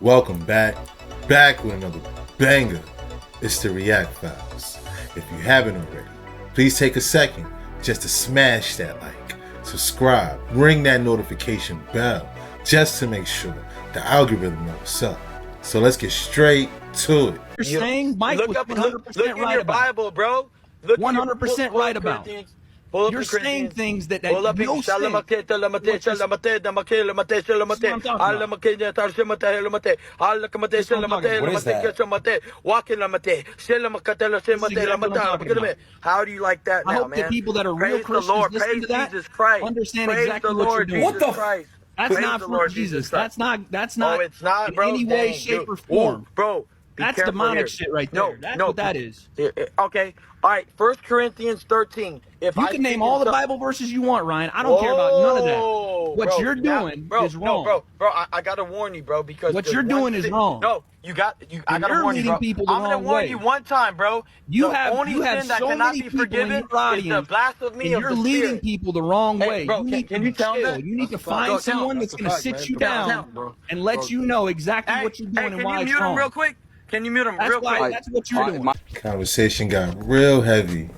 Welcome back with another banger. It's the React Files. If you haven't already, please take a second just to smash that like, subscribe, ring that notification bell, just to make sure the algorithm knows what's up. So let's get straight to it. You're saying Mike was 100% look in right your about. Bible, bro. Look 100% right about. You're saying things that no sense. That's what I'm talking about. What is that? How do you like that I now, hope man? that people that are real Praise the Christians Lord. listening Praise to that Jesus Christ. understand Praise exactly the what you're Lord doing. What the Jesus Christ. That's Praise not the for Lord Jesus. Jesus Christ. That's not Oh, it's not, in bro. any way, Dang, shape, dude. or form. Ooh, bro, be That's careful demonic here. shit right there. That's what that is. Okay. All right. 1 Corinthians 13. If You I can name speak all in the some- Bible verses you want, Ryan. I don't care about none of that. Whoa, What bro, you're now- doing bro, is wrong. No, bro, I gotta warn you, bro, because What there's you're one doing is sin- wrong. No, I gotta you're warn you, leading bro. people the I'm gonna wrong warn way. you one time, bro. You The have only sin that so cannot many be people in forgiven your is the audience, blasphemy and of you're the leading Spirit. people the wrong Hey, way. bro, You can need you to tell chill. that? You need to That's a find fact. someone That's that's a going to fact, sit man. you down Bro. and let you know exactly what you're doing and Can why you it's mute him wrong. real quick? Can you mute him real quick? That's what you're doing. Conversation got real heavy.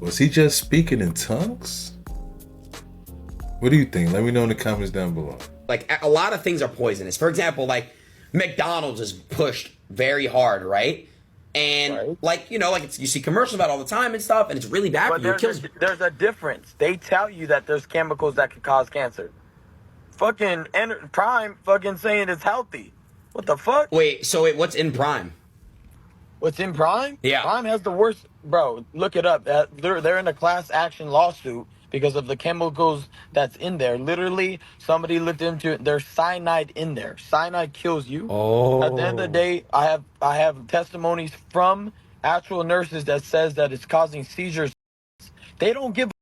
Was he just speaking in tongues? What do you think? Let me know in the comments down below. Like, a lot of things are poisonous. For example, like, McDonald's is pushed very hard, right? And, like, you know, like, you see commercials about it all the time and stuff, and it's really bad for you. It kills you. There's a difference. They tell you that there's chemicals that can cause cancer. Fucking Prime fucking saying it's healthy. What the fuck? Wait, so what's in Prime? What's in Prime? Yeah. Prime has the worst. Bro, look it up. They're in a class action lawsuit because of the chemicals that's in there. Literally, somebody looked into it. There's cyanide in there. Cyanide kills you. Oh. At the end of the day, I have testimonies from actual nurses that says that it's causing seizures. They don't give a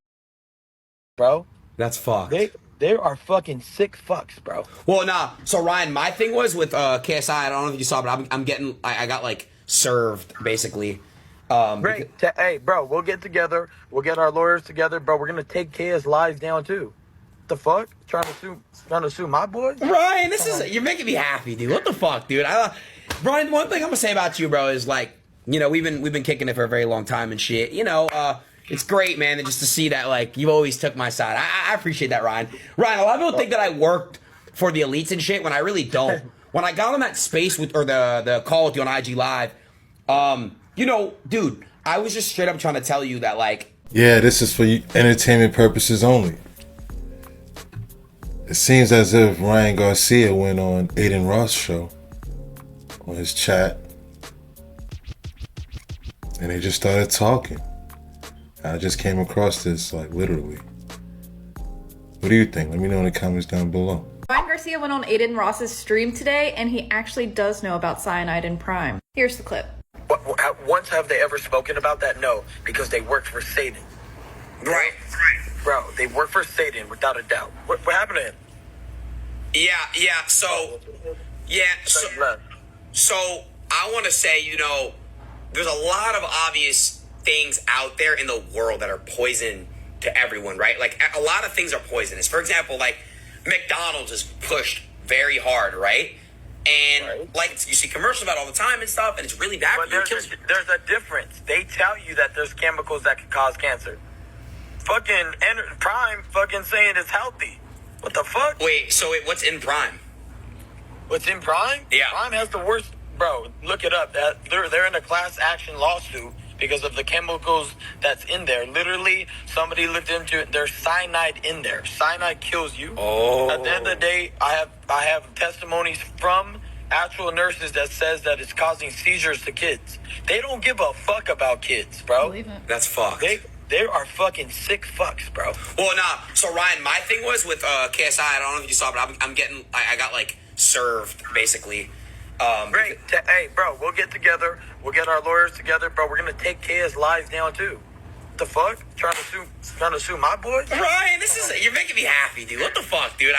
bro. That's fucked. They are fucking sick fucks, bro. Well, nah. So, Ryan, my thing was with KSI. I don't know if you saw, but I'm getting... I got, like, served, basically. Great. Hey, bro, we'll get together. We'll get our lawyers together, bro. We're going to take Kia's lives down, too. What the fuck? Trying to sue my boy? Ryan, you're making me happy, dude. What the fuck, dude? Brian, one thing I'm gonna say about you, bro, is like, you know, we've been kicking it for a very long time and shit. You know, it's great, man, and just to see that, like, you always took my side. I appreciate that, Ryan. Ryan, a lot of people think that I worked for the elites and shit when I really don't. When I got on that space or the call with you on IG Live, you know, dude, I was just straight up trying to tell you that, like, Yeah, this is for entertainment purposes only. It seems as if Ryan Garcia went on Aiden Ross' show on his chat, and they just started talking. I just came across this, like, literally. What do you think? Let me know in the comments down below. Ryan Garcia went on Aiden Ross's stream today, and he actually does know about cyanide in Prime. Here's the clip. Once have they ever spoken about that? No, because they worked for Satan. right. Bro, they work for Satan without a doubt. What happened to him? Yeah, so I want to say, you know, there's a lot of obvious things out there in the world that are poison to everyone, right? Like, a lot of things are poisonous. For example, like, McDonald's is pushed very hard, right? And, like, you see commercials about it all the time and stuff, and it's really bad for you. It kills you. There's a difference. They tell you that there's chemicals that can cause cancer. Fucking Prime fucking saying it's healthy. What the fuck? Wait, so what's in Prime? What's in Prime? Yeah. Prime has the worst. Bro, look it up. They're in a class action lawsuit because of the chemicals that's in there. Literally, somebody looked into it. There's cyanide in there. Cyanide kills you. Oh. At the end of the day, I have testimonies from actual nurses that says that it's causing seizures to kids. They don't give a fuck about kids, bro. Believe it. That's fucked. They are fucking sick fucks, bro. Well, nah. So, Ryan, my thing was with KSI. I don't know if you saw, but I got, like, served, basically. Great. Hey, bro, we'll get together. We'll get our lawyers together, bro. We're gonna take Kia's lives down, too. What the fuck? Trying to sue my boy? Ryan, you're making me happy, dude. What the fuck, dude?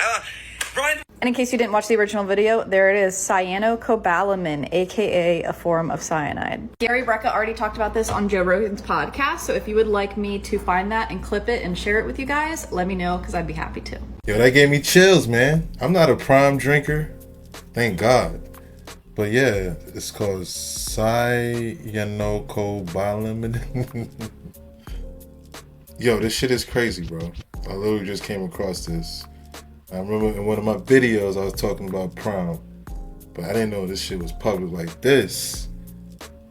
Ryan. And in case you didn't watch the original video, there it is, Cyano Cobalamin, aka a form of cyanide. Gary Brecka already talked about this on Joe Rogan's podcast, so if you would like me to find that and clip it and share it with you guys, let me know, because I'd be happy to. Yo, that gave me chills, man. I'm not a prime drinker, thank God. But yeah, it's called Cyano Cobalamin. Yo, this shit is crazy, bro. I literally just came across this. I remember in one of my videos I was talking about prom, but I didn't know this shit was public like this.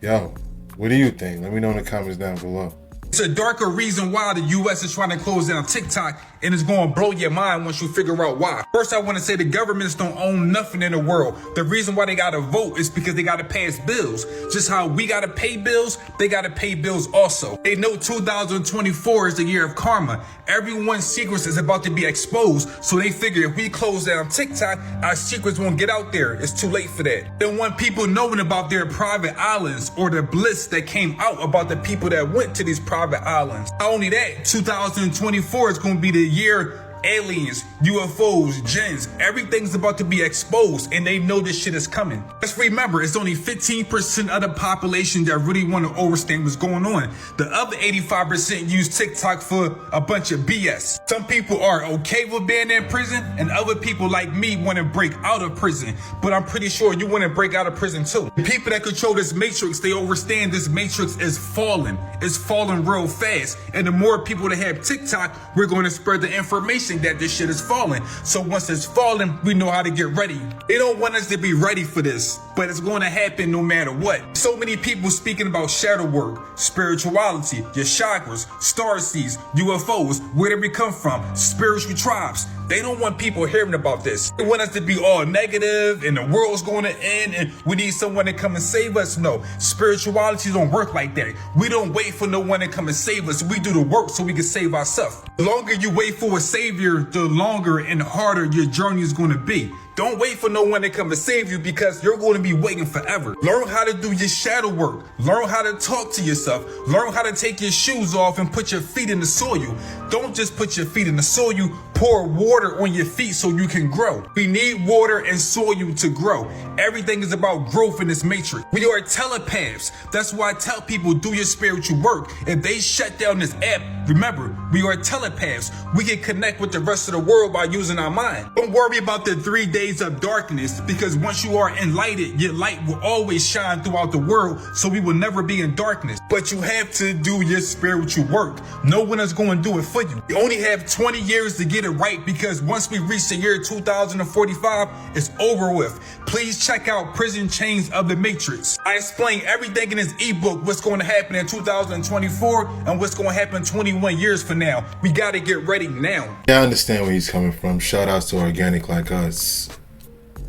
Yo, what do you think? Let me know in the comments down below. It's a darker reason why the U.S. is trying to close down TikTok, and it's going to blow your mind once you figure out why. First, I want to say the governments don't own nothing in the world. The reason why they got to vote is because they got to pass bills. Just how we got to pay bills, they got to pay bills also. They know 2024 is the year of karma. Everyone's secrets is about to be exposed, so they figure if we close down TikTok, our secrets won't get out there. It's too late for that. They don't want people knowing about their private islands or the bliss that came out about the people that went to these private islands. Not only that, 2024 is going to be the year aliens, UFOs, jinns, everything's about to be exposed, and they know this shit is coming. Let's remember, it's only 15% of the population that really want to understand what's going on. The other 85% use TikTok for a bunch of BS. Some people are okay with being in prison, and other people like me want to break out of prison. But I'm pretty sure you want to break out of prison too. The people that control this matrix, they understand this matrix is falling. It's falling real fast. And the more people that have TikTok, we're going to spread the information that this shit is falling. So once it's falling, we know how to get ready. They don't want us to be ready for this, but it's going to happen no matter what. So many people speaking about shadow work, spirituality, your chakras, star seeds, UFOs, where did we come from, spiritual tribes. They don't want people hearing about this. They want us to be all negative and the world's going to end and we need someone to come and save us. No, spirituality don't work like that. We don't wait for no one to come and save us. We do the work so we can save ourselves. The longer you wait for a savior, the longer and harder your journey is going to be. Don't wait for no one to come to save you because you're going to be waiting forever. Learn how to do your shadow work. Learn how to talk to yourself. Learn how to take your shoes off and put your feet in the soil. Don't just put your feet in the soil. Pour water on your feet so you can grow. We need water and soil to grow. Everything is about growth in this matrix. We are telepaths. That's why I tell people do your spiritual work. If they shut down this app, remember, we are telepaths. We can connect with the rest of the world by using our mind. Don't worry about the 3 days of darkness, because once you are enlightened, your light will always shine throughout the world, so we will never be in darkness. But you have to do your spiritual work. No one is going to do it for you. You only have 20 years to get it right, because once we reach the year 2045, it's over with. Please check out Prison Chains of the Matrix. I explain everything in this ebook, what's going to happen in 2024 and what's going to happen 21 years from now. We got to get ready now. Yeah, I understand where he's coming from. Shout outs to Organic Like Us.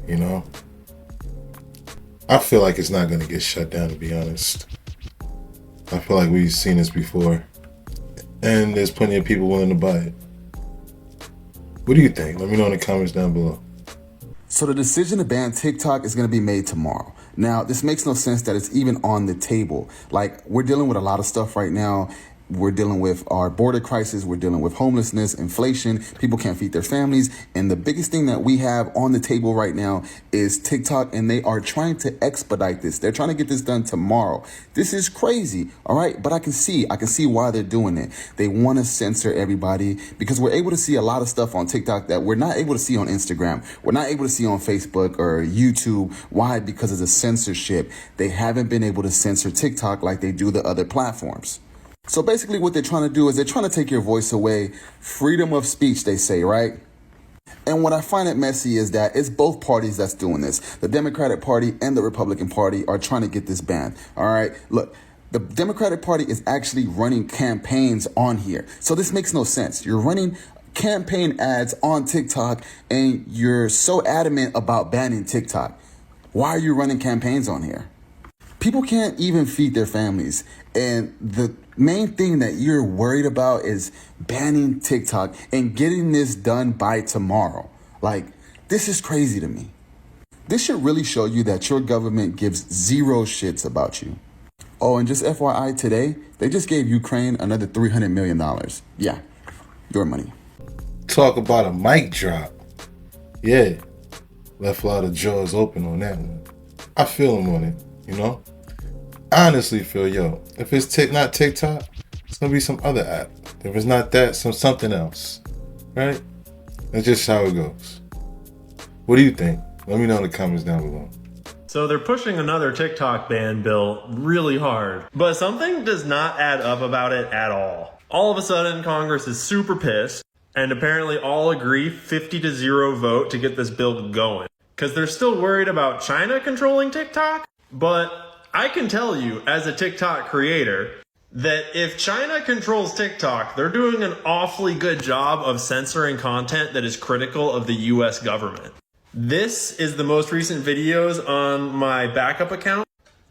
You know, I feel like it's not going to get shut down, to be honest. I feel like we've seen this before, and there's plenty of people willing to buy it. What do you think? Let me know in the comments down below. So the decision to ban TikTok is going to be made tomorrow. Now, this makes no sense that it's even on the table. Like, we're dealing with a lot of stuff right now. We're dealing with our border crisis. We're dealing with homelessness, inflation. People can't feed their families. And the biggest thing that we have on the table right now is TikTok, and they are trying to expedite this. They're trying to get this done tomorrow. This is crazy, all right? But I can see why they're doing it. They want to censor everybody because we're able to see a lot of stuff on TikTok that we're not able to see on Instagram. We're not able to see on Facebook or YouTube. Why? Because of the censorship. They haven't been able to censor TikTok like they do the other platforms. So basically what they're trying to do is they're trying to take your voice away. Freedom of speech, they say, right? And what I find it messy is that it's both parties that's doing this. The Democratic Party and the Republican Party are trying to get this banned. All right, look, the Democratic Party is actually running campaigns on here. So this makes no sense. You're running campaign ads on TikTok and you're so adamant about banning TikTok. Why are you running campaigns on here? People can't even feed their families. And the main thing that you're worried about is banning TikTok and getting this done by tomorrow. Like, this is crazy to me. This should really show you that your government gives zero shits about you. Oh, and just FYI, today, they just gave Ukraine another $300 million. Yeah, your money. Talk about a mic drop. Yeah, left a lot of jaws open on that one. I feel him on it, you know? I honestly feel, if it's not TikTok, it's gonna be some other app. If it's not that, something else, right? That's just how it goes. What do you think? Let me know in the comments down below. So they're pushing another TikTok ban bill really hard, but something does not add up about it at all. All of a sudden, Congress is super pissed, and apparently all agree 50-0 vote to get this bill going. Because they're still worried about China controlling TikTok, but I can tell you, as a TikTok creator, that if China controls TikTok, they're doing an awfully good job of censoring content that is critical of the US government. This is the most recent videos on my backup account.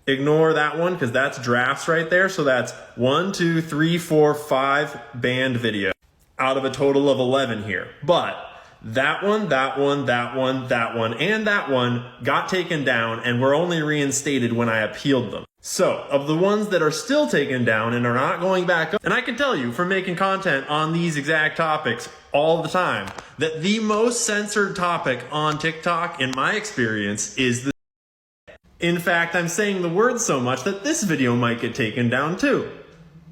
Ignore that one because that's drafts right there. So that's 1, 2, 3, 4, 5 banned videos out of a total of 11 here. But that one, that one, that one, that one, and that one got taken down and were only reinstated when I appealed them. So, of the ones that are still taken down and are not going back up, and I can tell you from making content on these exact topics all the time, that the most censored topic on TikTok, in my experience, is the... In fact, I'm saying the word so much that this video might get taken down too.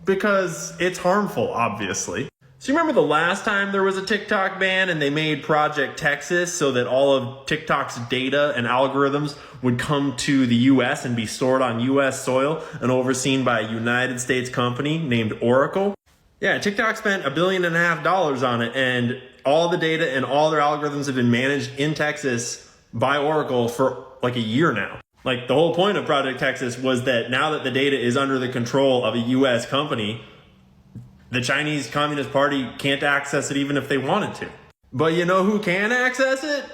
Because it's harmful, obviously. So you remember the last time there was a TikTok ban and they made Project Texas so that all of TikTok's data and algorithms would come to the US and be stored on US soil and overseen by a United States company named Oracle? Yeah, TikTok spent $1.5 billion on it, and all the data and all their algorithms have been managed in Texas by Oracle for like a year now. Like, the whole point of Project Texas was that now that the data is under the control of a US company, the Chinese Communist Party can't access it even if they wanted to. But you know who can access it?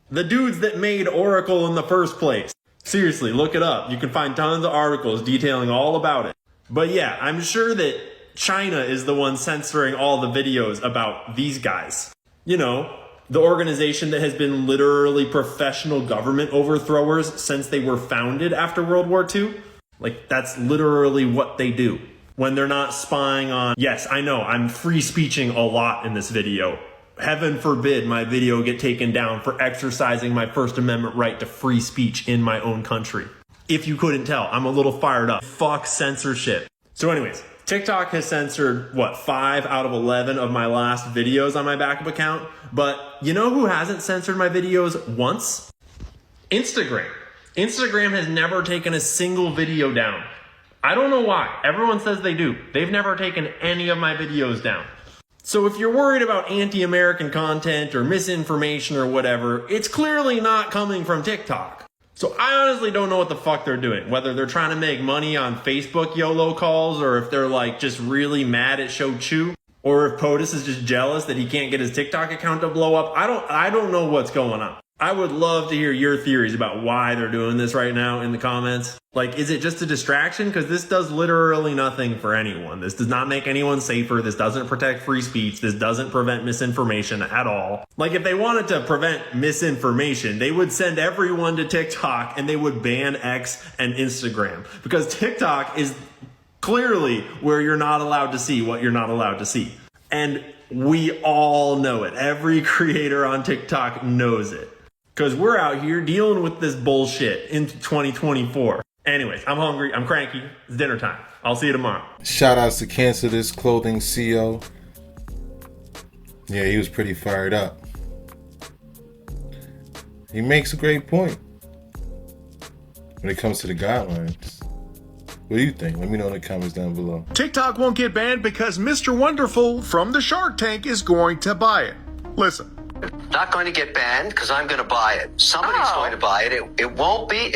The dudes that made Oracle in the first place. Seriously, look it up. You can find tons of articles detailing all about it. But yeah, I'm sure that China is the one censoring all the videos about these guys. You know, the organization that has been literally professional government overthrowers since they were founded after World War II. Like, that's literally what they do. When they're not spying on... Yes, I know, I'm free speeching a lot in this video. Heaven forbid my video get taken down for exercising my First Amendment right to free speech in my own country. If you couldn't tell, I'm a little fired up. Fuck censorship. So anyways, TikTok has censored, 5 out of 11 of my last videos on my backup account. But you know who hasn't censored my videos once? Instagram. Instagram has never taken a single video down. I don't know why. Everyone says they do. They've never taken any of my videos down. So if you're worried about anti-American content or misinformation or whatever, it's clearly not coming from TikTok. So I honestly don't know what the fuck they're doing. Whether they're trying to make money on Facebook YOLO calls, or if they're like just really mad at Show Chu, or if POTUS is just jealous that he can't get his TikTok account to blow up. I don't know what's going on. I would love to hear your theories about why they're doing this right now in the comments. Like, is it just a distraction? Because this does literally nothing for anyone. This does not make anyone safer. This doesn't protect free speech. This doesn't prevent misinformation at all. Like, if they wanted to prevent misinformation, they would send everyone to TikTok and they would ban X and Instagram. Because TikTok is clearly where you're not allowed to see what you're not allowed to see. And we all know it. Every creator on TikTok knows it. Because we're out here dealing with this bullshit into 2024. Anyways, I'm hungry. I'm cranky. It's dinner time. I'll see you tomorrow. Shout outs to Cancel This Clothing CEO. Yeah, he was pretty fired up. He makes a great point when it comes to the guidelines. What do you think? Let me know in the comments down below. TikTok won't get banned because Mr. Wonderful from the Shark Tank is going to buy it. Listen. Not going to get banned because I'm going to buy it. Somebody's going to buy it. It won't be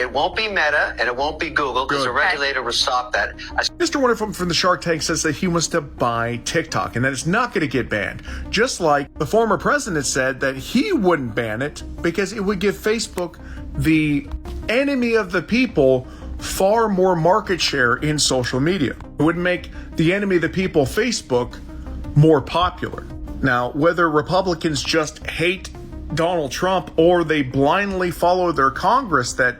Meta and it won't be Google because the regulator will stop that. Mr. Wonderful from the Shark Tank says that he wants to buy TikTok and that it's not going to get banned. Just like the former president said that he wouldn't ban it because it would give Facebook, the enemy of the people, far more market share in social media. It would make the enemy of the people, Facebook, more popular. Now, whether Republicans just hate Donald Trump or they blindly follow their Congress that,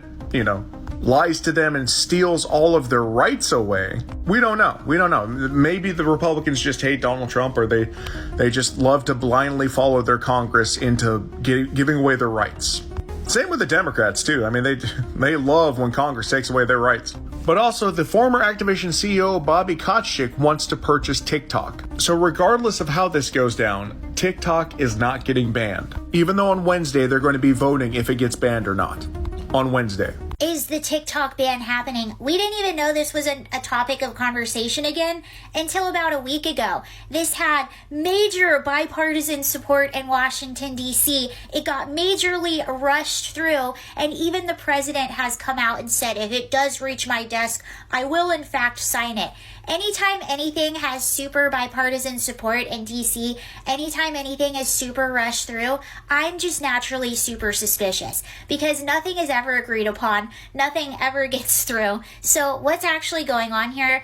lies to them and steals all of their rights away, we don't know. We don't know. Maybe the Republicans just hate Donald Trump, or they just love to blindly follow their Congress into giving away their rights. Same with the Democrats, too. I mean, they love when Congress takes away their rights. But also, the former Activision CEO Bobby Kotick wants to purchase TikTok. So regardless of how this goes down, TikTok is not getting banned. Even though on Wednesday they're going to be voting if it gets banned or not. On Wednesday. Is the TikTok ban happening? We didn't even know this was a topic of conversation again until about a week ago. This had major bipartisan support in Washington, D.C. It got majorly rushed through, and even the president has come out and said, if it does reach my desk, I will in fact sign it. Anytime anything has super bipartisan support in DC, anytime anything is super rushed through, I'm just naturally super suspicious because nothing is ever agreed upon, nothing ever gets through. So what's actually going on here?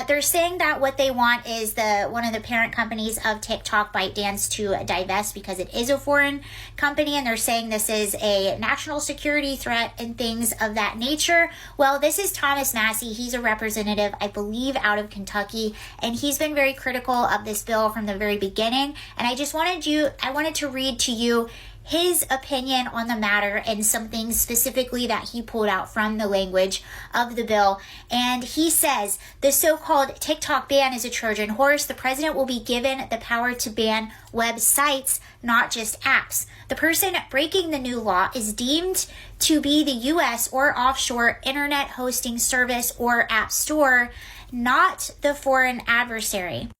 They're saying that what they want is one of the parent companies of TikTok, ByteDance, to divest because it is a foreign company, and they're saying this is a national security threat and things of that nature. Well, this is Thomas Massie. He's a representative, I believe, out of Kentucky, and he's been very critical of this bill from the very beginning. And I wanted to read to you his opinion on the matter and some things specifically that he pulled out from the language of the bill. And he says the so-called TikTok ban is a Trojan horse. The president will be given the power to ban websites, not just apps. The person breaking the new law is deemed to be the U.S. or offshore internet hosting service or app store, not the foreign adversary.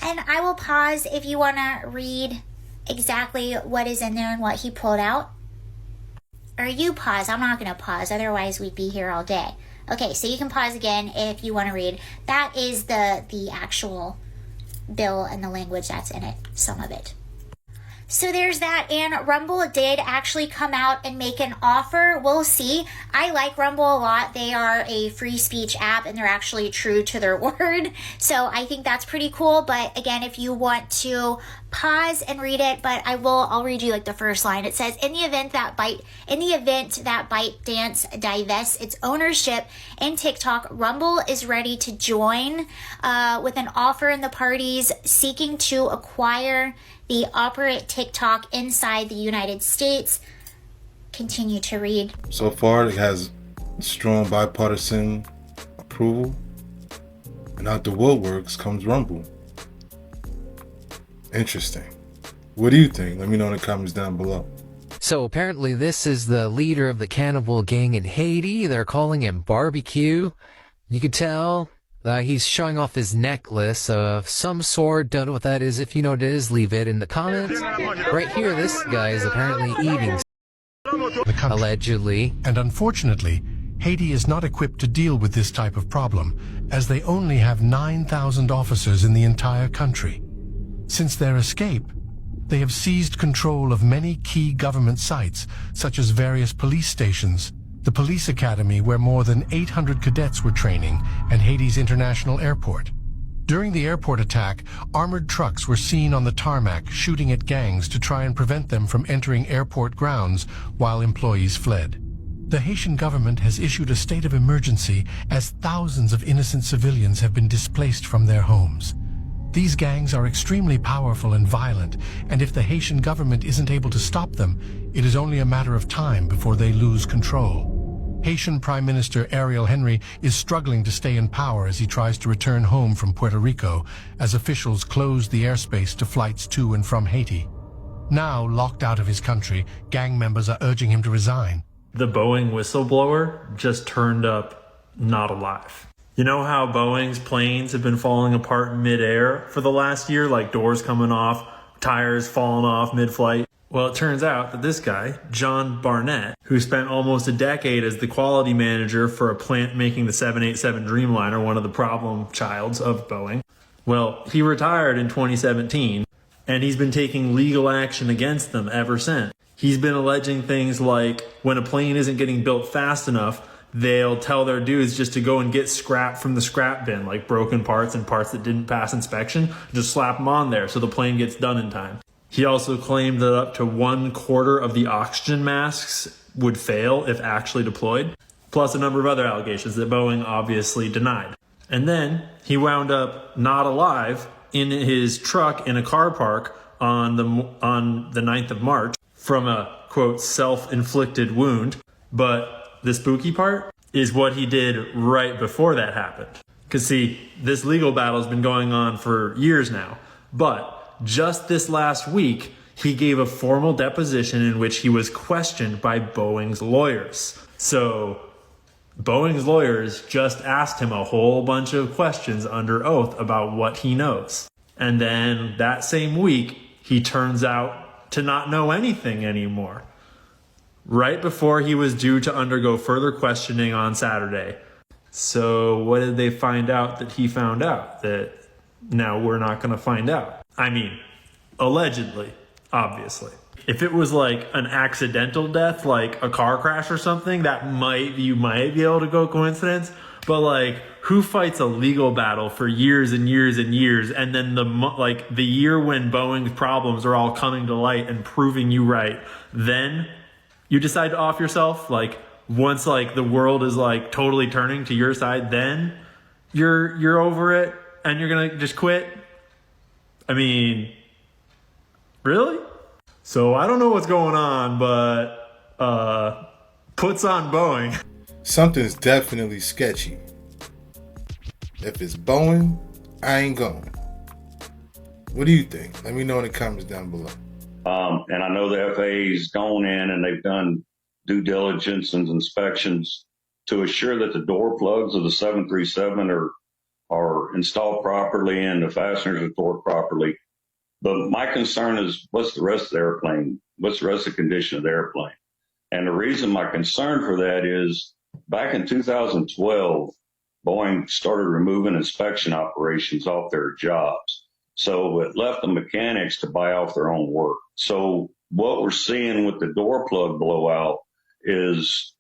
And I will pause if you want to read exactly what is in there and what he pulled out. Or you pause. I'm not going to pause, otherwise we'd be here all day. Okay, so you can pause again if you want to read. That is the actual bill and the language that's in it, some of it. So there's that, and Rumble did actually come out and make an offer. We'll see. I like Rumble a lot. They are a free speech app, and they're actually true to their word. So I think that's pretty cool. But again, if you want to pause and read it, but I'll read you like the first line. It says, in the event that ByteDance divests its ownership in TikTok, Rumble is ready to join with an offer in the parties seeking to acquire the operate TikTok inside the United States. Continue to read. So far, it has strong bipartisan approval, and out the woodworks comes Rumble. Interesting. What do you think? Let me know in the comments down below. So apparently this is the leader of the Cannibal gang in Haiti. They're calling him Barbecue. You could tell he's showing off his necklace of some sort. Don't know what that is. If you know what it is, leave it in the comments. Right here, this guy is apparently eating allegedly. And unfortunately, Haiti is not equipped to deal with this type of problem, as they only have 9,000 officers in the entire country. Since their escape, they have seized control of many key government sites, such as various police stations, the police academy where more than 800 cadets were training, and Haiti's international airport. During the airport attack, armored trucks were seen on the tarmac shooting at gangs to try and prevent them from entering airport grounds while employees fled. The Haitian government has issued a state of emergency as thousands of innocent civilians have been displaced from their homes. These gangs are extremely powerful and violent, and if the Haitian government isn't able to stop them, it is only a matter of time before they lose control. Haitian Prime Minister Ariel Henry is struggling to stay in power as he tries to return home from Puerto Rico, as officials close the airspace to flights to and from Haiti. Now, locked out of his country, gang members are urging him to resign. The Boeing whistleblower just turned up not alive. You know how Boeing's planes have been falling apart mid-air for the last year, like doors coming off, tires falling off mid-flight? Well, it turns out that this guy, John Barnett, who spent almost a decade as the quality manager for a plant making the 787 Dreamliner, one of the problem childs of Boeing, well, he retired in 2017, and he's been taking legal action against them ever since. He's been alleging things like when a plane isn't getting built fast enough, they'll tell their dudes just to go and get scrap from the scrap bin, like broken parts and parts that didn't pass inspection, just slap them on there so the plane gets done in time. He also claimed that up to 1/4 of the oxygen masks would fail if actually deployed, plus a number of other allegations that Boeing obviously denied. And then he wound up not alive in his truck in a car park on the 9th of March, from a, quote, self-inflicted wound. But the spooky part is what he did right before that happened. Because see, this legal battle's been going on for years now. But just this last week, he gave a formal deposition in which he was questioned by Boeing's lawyers. So Boeing's lawyers just asked him a whole bunch of questions under oath about what he knows. And then that same week, he turns out to not know anything anymore. Right before he was due to undergo further questioning on Saturday. So what did they find out that he found out that now we're not going to find out? I mean, allegedly, obviously. If it was like an accidental death, like a car crash or something, you might be able to go coincidence. But like, who fights a legal battle for years and years and years, and then the year when Boeing's problems are all coming to light and proving you right, then you decide to off yourself? Like, once like the world is like totally turning to your side, then you're over it and you're gonna just quit? I mean, really? So I don't know what's going on, but puts on Boeing. Something's definitely sketchy. If it's Boeing, I ain't going. What do you think? Let me know in the comments down below. And I know the FAA's gone in and they've done due diligence and inspections to assure that the door plugs of the 737 are installed properly and the fasteners are stored properly. But my concern is, what's the rest of the airplane? What's the rest of the condition of the airplane? And the reason my concern for that is, back in 2012, Boeing started removing inspection operations off their jobs. So it left the mechanics to buy off their own work. So what we're seeing with the door plug blowout is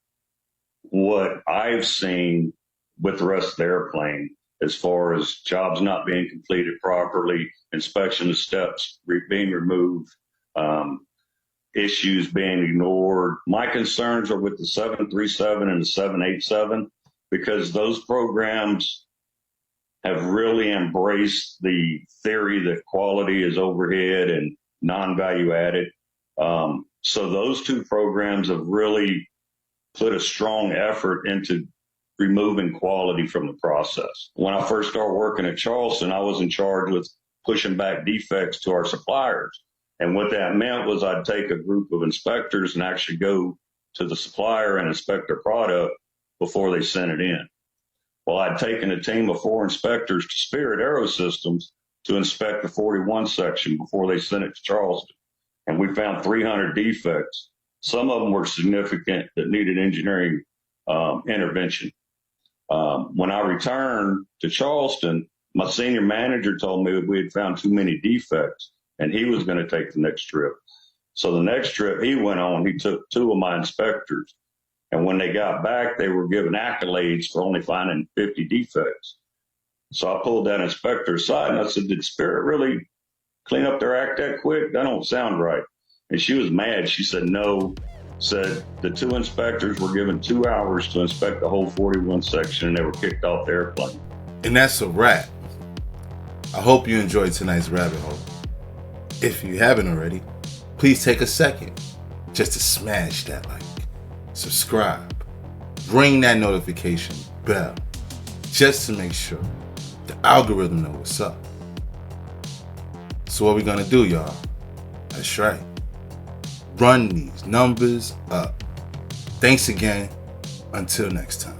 what I've seen with the rest of the airplane, as far as jobs not being completed properly, inspection steps being removed, issues being ignored. My concerns are with the 737 and the 787, because those programs have really embraced the theory that quality is overhead and non-value added. So those two programs have really put a strong effort into removing quality from the process. When I first started working at Charleston, I was in charge with pushing back defects to our suppliers. And what that meant was I'd take a group of inspectors and actually go to the supplier and inspect their product before they sent it in. Well, I'd taken a team of 4 inspectors to Spirit Aerosystems to inspect the 41 section before they sent it to Charleston. And we found 300 defects. Some of them were significant that needed engineering intervention. When I returned to Charleston, my senior manager told me that we had found too many defects and he was going to take the next trip. So the next trip he went on, he took 2 of my inspectors. And when they got back, they were given accolades for only finding 50 defects. So I pulled that inspector aside and I said, did Spirit really clean up their act that quick? That don't sound right. And she was mad. She said, no. Said the 2 inspectors were given 2 hours to inspect the whole 41 section and they were kicked off the airplane. And that's a wrap. I hope you enjoyed tonight's rabbit hole. If you haven't already, please take a second just to smash that like, subscribe, ring that notification bell, just to make sure the algorithm knows what's up. So what we gonna do, y'all? That's right. Run these numbers up. Thanks again. Until next time.